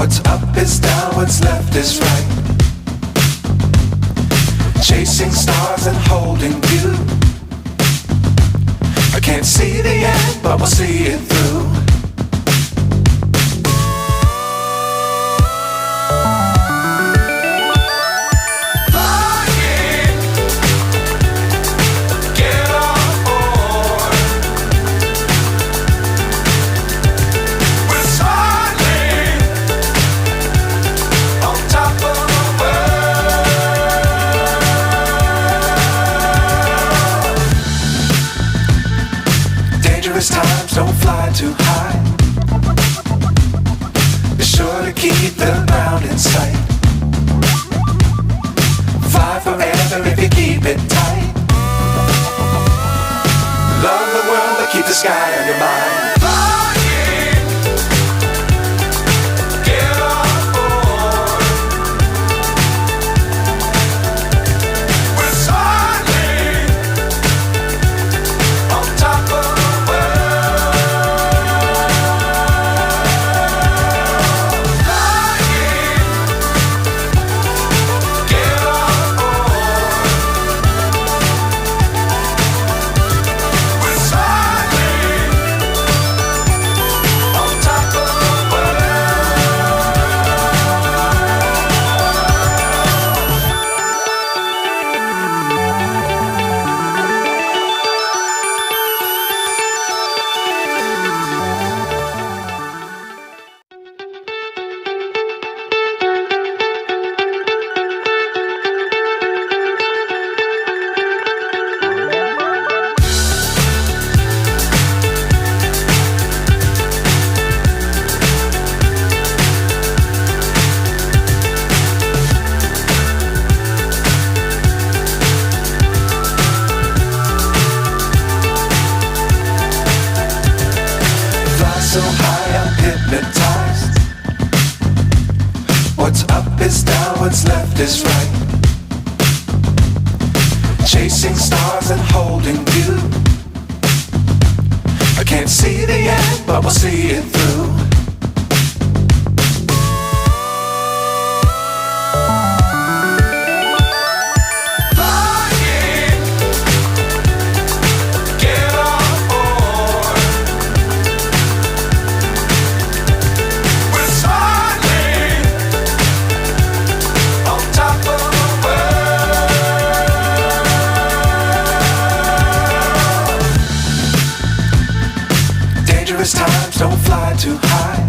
What's up is down, what's left is right. Chasing stars and holding you. I can't see the end, but we'll see it through. Times don't fly too high. Be sure to keep the ground in sight. Fly forever if you keep it tight. Love the world but keep the sky on your mind. So high I'm hypnotized. What's up is down, what's left is right. Chasing stars and holding you. I can't see the end, but we'll see it through. Times don't fly too high.